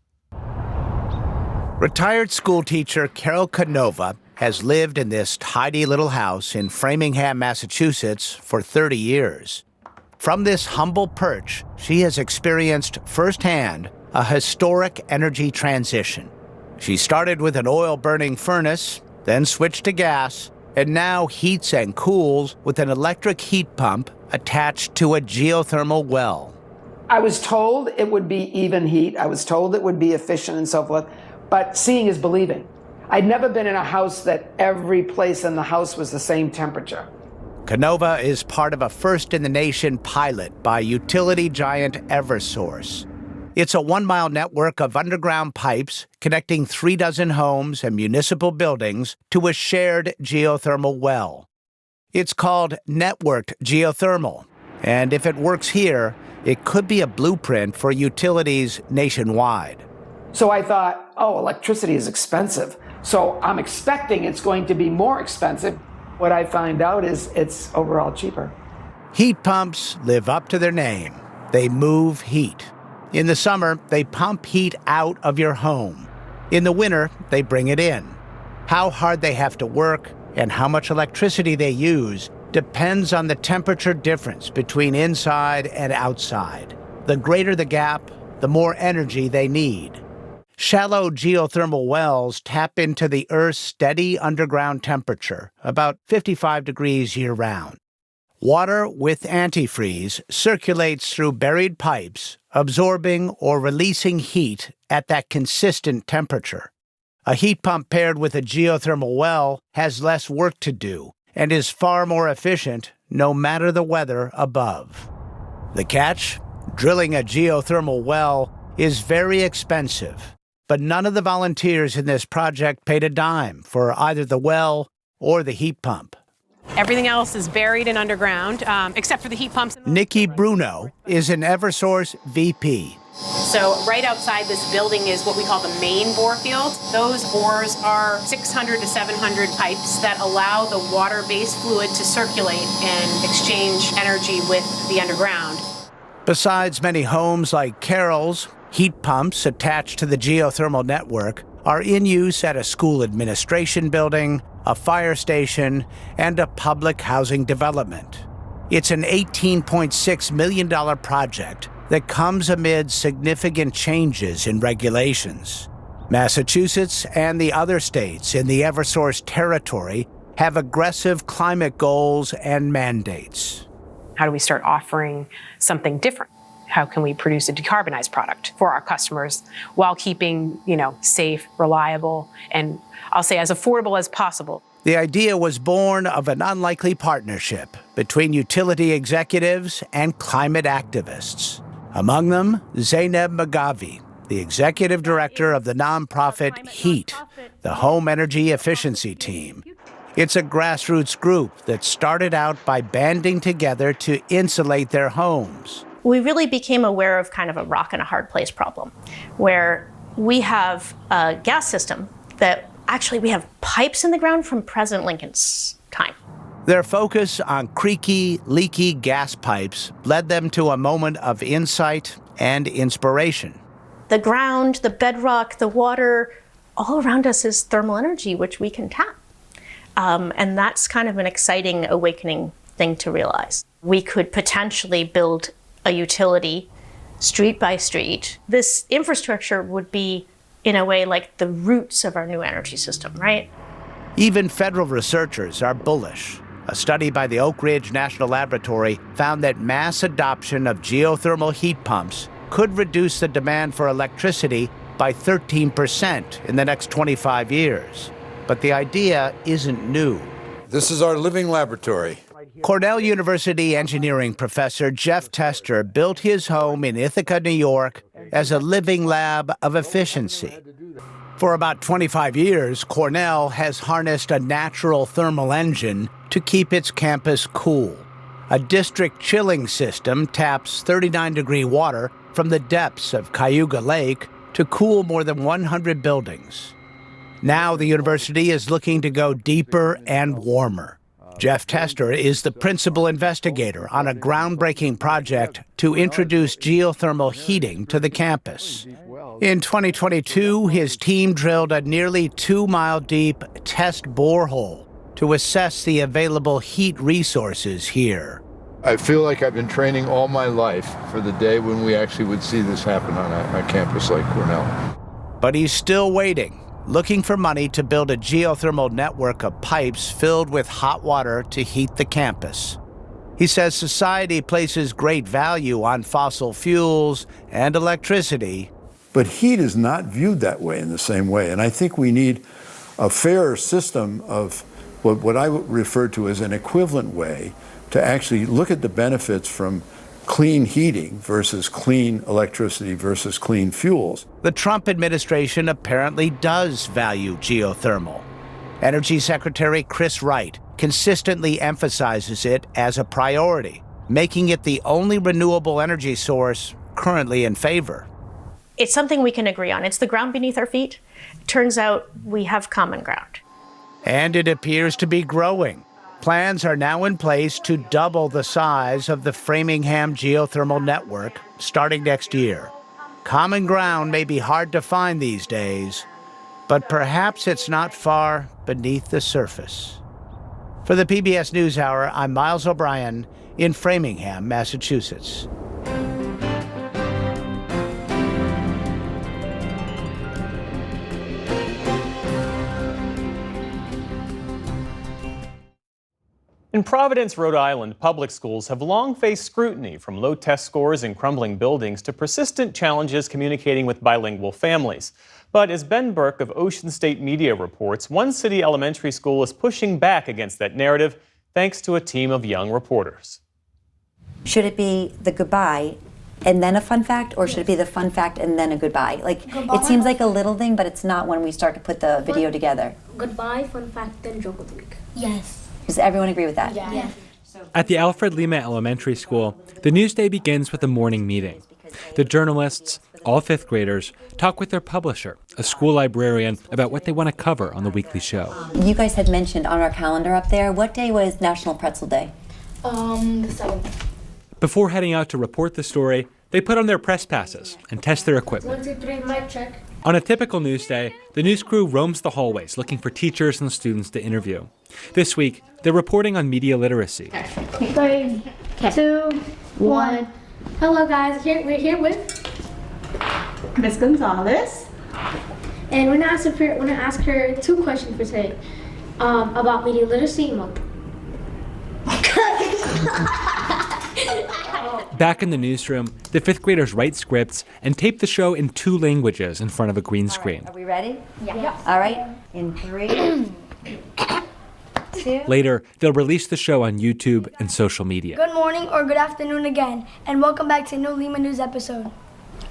Retired school teacher Carol Canova has lived in this tidy little house in Framingham, Massachusetts for 30 years. From this humble perch, she has experienced firsthand a historic energy transition. She started with an oil-burning furnace, then switched to gas, and now heats and cools with an electric heat pump attached to a geothermal well. I was told it would be even heat. I was told it would be efficient and so forth, but seeing is believing. I'd never been in a house that every place in the house was the same temperature. Canova is part of a first-in-the-nation pilot by utility giant Eversource. It's a 1-mile network of underground pipes connecting 36 homes and municipal buildings to a shared geothermal well. It's called networked geothermal, and if it works here, it could be a blueprint for utilities nationwide. So I thought, oh, electricity is expensive, so I'm expecting it's going to be more expensive. What I find out is it's overall cheaper. Heat pumps live up to their name. They move heat. In the summer, they pump heat out of your home. In the winter, they bring it in. How hard they have to work and how much electricity they use depends on the temperature difference between inside and outside. The greater the gap, the more energy they need. Shallow geothermal wells tap into the Earth's steady underground temperature, about 55 degrees year-round. Water with antifreeze circulates through buried pipes, absorbing or releasing heat at that consistent temperature. A heat pump paired with a geothermal well has less work to do and is far more efficient no matter the weather above. The catch? Drilling a geothermal well is very expensive, but none of the volunteers in this project paid a dime for either the well or the heat pump. Everything else is buried and underground, except for the heat pumps. Nikki Bruno is an Eversource VP. So right outside this building is what we call the main bore field. Those bores are 600 to 700 pipes that allow the water-based fluid to circulate and exchange energy with the underground. Besides many homes like Carol's, heat pumps attached to the geothermal network are in use at a school administration building, a fire station, and a public housing development. It's an $18.6 million project that comes amid significant changes in regulations. Massachusetts and the other states in the Eversource territory have aggressive climate goals and mandates. How do we start offering something different? How can we produce a decarbonized product for our customers while keeping, safe, reliable, and I'll say as affordable as possible? The idea was born of an unlikely partnership between utility executives and climate activists. Among them, Zainab Magavi, the executive director of the nonprofit HEAT, the Home Energy Efficiency Team. It's a grassroots group that started out by banding together to insulate their homes. We really became aware of kind of a rock and a hard place problem, where we have a gas system that actually we have pipes in the ground from President Lincoln's time. Their focus on creaky, leaky gas pipes led them to a moment of insight and inspiration. The ground, the bedrock, the water, all around us is thermal energy, which we can tap. And that's kind of an exciting, awakening thing to realize. We could potentially build a utility street by street. This infrastructure would be, in a way, like the roots of our new energy system, right? Even federal researchers are bullish. A study by the Oak Ridge National Laboratory found that mass adoption of geothermal heat pumps could reduce the demand for electricity by 13% in the next 25 years. But the idea isn't new. This is our living laboratory. Cornell University engineering professor Jeff Tester built his home in Ithaca, New York, as a living lab of efficiency. For about 25 years, Cornell has harnessed a natural thermal engine to keep its campus cool. A district chilling system taps 39-degree water from the depths of Cayuga Lake to cool more than 100 buildings. Now the university is looking to go deeper and warmer. Jeff Tester is the principal investigator on a groundbreaking project to introduce geothermal heating to the campus. In 2022, his team drilled a nearly 2-mile-deep test borehole to assess the available heat resources here. I feel like I've been training all my life for the day when we actually would see this happen on a campus like Cornell. But he's still waiting, looking for money to build a geothermal network of pipes filled with hot water to heat the campus. He says society places great value on fossil fuels and electricity. But heat is not viewed that way in the same way. And I think we need a fairer system of what I refer to as an equivalent way to actually look at the benefits from clean heating versus clean electricity versus clean fuels. The Trump administration apparently does value geothermal. Energy Secretary Chris Wright consistently emphasizes it as a priority, making it the only renewable energy source currently in favor. It's something we can agree on. It's the ground beneath our feet. It turns out we have common ground. And it appears to be growing. Plans are now in place to double the size of the Framingham geothermal network starting next year. Common ground may be hard to find these days, but perhaps it's not far beneath the surface. For the PBS NewsHour, I'm Miles O'Brien in Framingham, Massachusetts. In Providence, Rhode Island, public schools have long faced scrutiny, from low test scores and crumbling buildings to persistent challenges communicating with bilingual families. But as Ben Burke of Ocean State Media reports, one city elementary school is pushing back against that narrative thanks to a team of young reporters. Should it be the goodbye and then a fun fact, or should it be the fun fact and then a goodbye? It seems like a little thing, but it's not when we start to put the video together. Goodbye, fun fact, then joke of the week. Yes. Does everyone agree with that? Yeah. At the Alfred Lima Elementary School, the news day begins with a morning meeting. The journalists, all fifth graders, talk with their publisher, a school librarian, about what they want to cover on the weekly show. You guys had mentioned on our calendar up there, what day was National Pretzel Day? The 7th. Before heading out to report the story, they put on their press passes and test their equipment. 1, 2, 3, mic check. On a typical news day, the news crew roams the hallways looking for teachers and students to interview. This week, they're reporting on media literacy. 3, 2, 1. Hello guys, we're here with Miss Gonzalez. And we're gonna ask her 2 questions for today about media literacy month. Back in the newsroom, the fifth graders write scripts and tape the show in 2 languages in front of a green screen. Are we ready? Yeah. All right. In 3, 2. Later, they'll release the show on YouTube and social media. Good morning or good afternoon again, and welcome back to a new Lima News episode.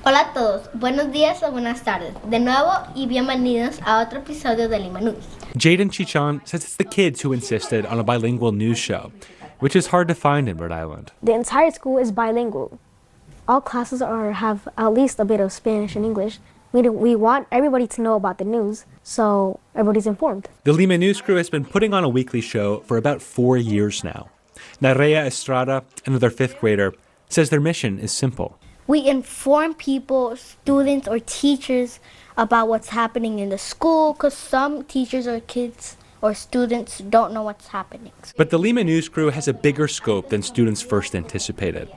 Hola a todos, buenos días o buenas tardes, de nuevo y bienvenidos a otro episodio de Lima News. Jaden Chichon says it's the kids who insisted on a bilingual news show, which is hard to find in Rhode Island. The entire school is bilingual. All classes have at least a bit of Spanish and English. We want everybody to know about the news, so everybody's informed. The Lima News crew has been putting on a weekly show for about 4 years now. Nerea Estrada, another fifth grader, says their mission is simple. We inform people, students or teachers about what's happening in the school, because some teachers or kids or students don't know what's happening. But the Lima News crew has a bigger scope than students first anticipated.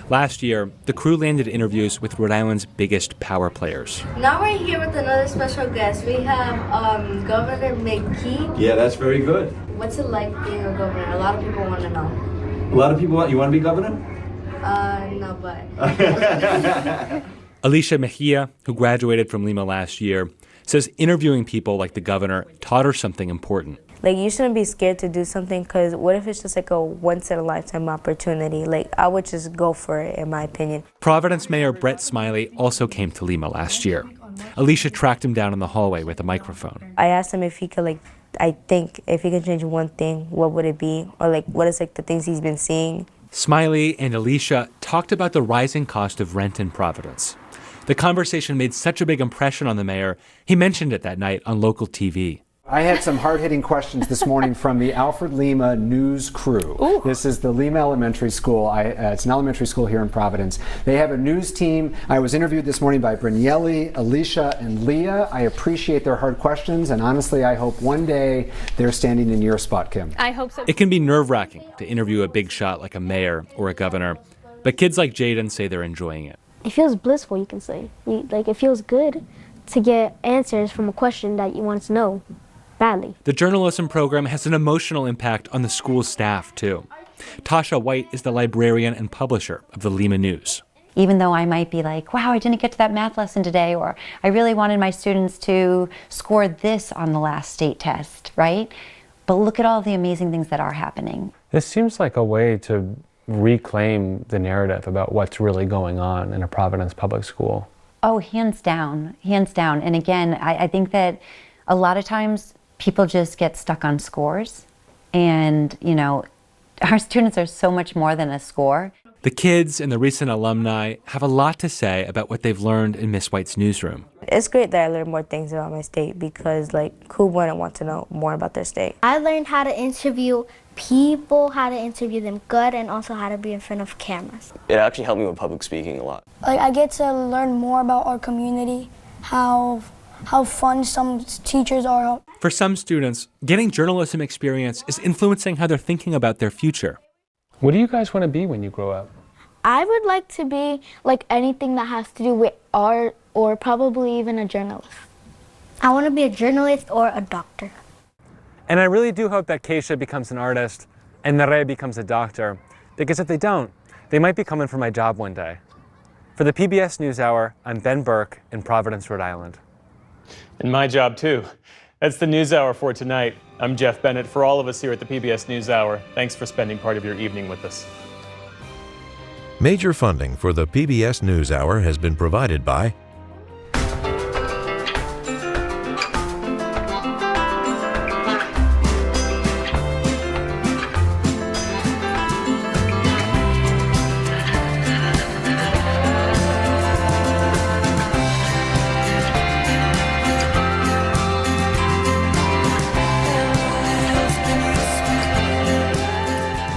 Last year, the crew landed interviews with Rhode Island's biggest power players. Now we're here with another special guest. We have Governor McKee. Yeah, that's very good. What's it like being a governor? A lot of people want to know. A lot of people want, you want to be governor? No, but. Alicia Mejia, who graduated from Lima last year, says interviewing people like the governor taught her something important. Like, you shouldn't be scared to do something, because what if it's just like a once-in-a-lifetime opportunity? Like, I would just go for it, in my opinion. Providence Mayor Brett Smiley also came to Lima last year. Alicia tracked him down in the hallway with a microphone. I asked him if he could, if he could change one thing, what would it be? Or, what is, the things he's been seeing? Smiley and Alicia talked about the rising cost of rent in Providence. The conversation made such a big impression on the mayor, he mentioned it that night on local TV. I had some hard-hitting questions this morning from the Alfred Lima News crew. Ooh. This is the Lima Elementary School. It's an elementary school here in Providence. They have a news team. I was interviewed this morning by Brynelli, Alicia, and Leah. I appreciate their hard questions, and honestly, I hope one day they're standing in your spot, Kim. I hope so. It can be nerve-wracking to interview a big shot like a mayor or a governor, but kids like Jaden say they're enjoying it. It feels blissful, you can say. It feels good to get answers from a question that you want to know. Badly. The journalism program has an emotional impact on the school's staff, too. Tasha White is the librarian and publisher of the Lima News. Even though I might be like, wow, I didn't get to that math lesson today, or I really wanted my students to score this on the last state test, right? But look at all the amazing things that are happening. This seems like a way to reclaim the narrative about what's really going on in a Providence public school. Oh, hands down, hands down. And again, I think that a lot of times people just get stuck on scores, and our students are so much more than a score. The kids and the recent alumni have a lot to say about what they've learned in Miss White's newsroom. It's great that I learned more things about my state, because who wouldn't want to know more about their state? I learned how to interview people, how to interview them good, and also how to be in front of cameras. It actually helped me with public speaking a lot. I get to learn more about our community, how fun some teachers are. For some students, getting journalism experience is influencing how they're thinking about their future. What do you guys want to be when you grow up? I would like to be anything that has to do with art, or probably even a journalist. I want to be a journalist or a doctor. And I really do hope that Keisha becomes an artist and the rey becomes a doctor, because if they don't, they might be coming for my job one day. For the PBS NewsHour, I'm Ben Burke in Providence, Rhode Island. And my job too. That's the NewsHour for tonight. I'm Jeff Bennett. For all of us here at the PBS NewsHour, thanks for spending part of your evening with us. Major funding for the PBS NewsHour has been provided by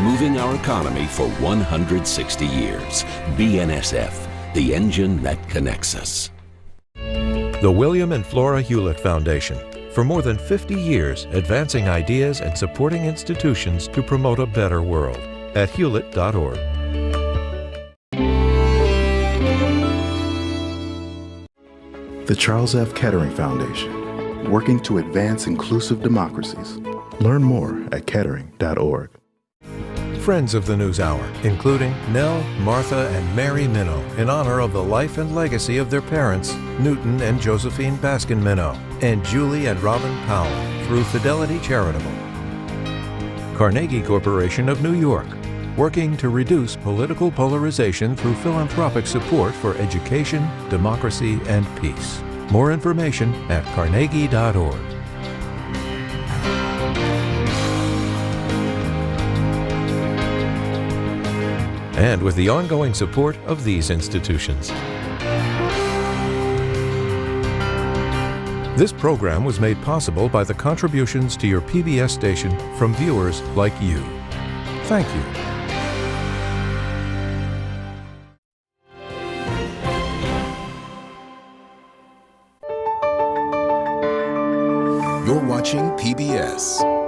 moving our economy for 160 years. BNSF, the engine that connects us. the William and Flora Hewlett Foundation. For more than 50 years, advancing ideas and supporting institutions to promote a better world. At hewlett.org. The Charles F. Kettering Foundation, working to advance inclusive democracies. Learn more at kettering.org. Friends of the NewsHour, including Nell, Martha, and Mary Minow, in honor of the life and legacy of their parents, Newton and Josephine Baskin Minow, and Julie and Robin Powell, through Fidelity Charitable. Carnegie Corporation of New York, working to reduce political polarization through philanthropic support for education, democracy, and peace. More information at carnegie.org. And with the ongoing support of these institutions. This program was made possible by the contributions to your PBS station from viewers like you. Thank you. You're watching PBS.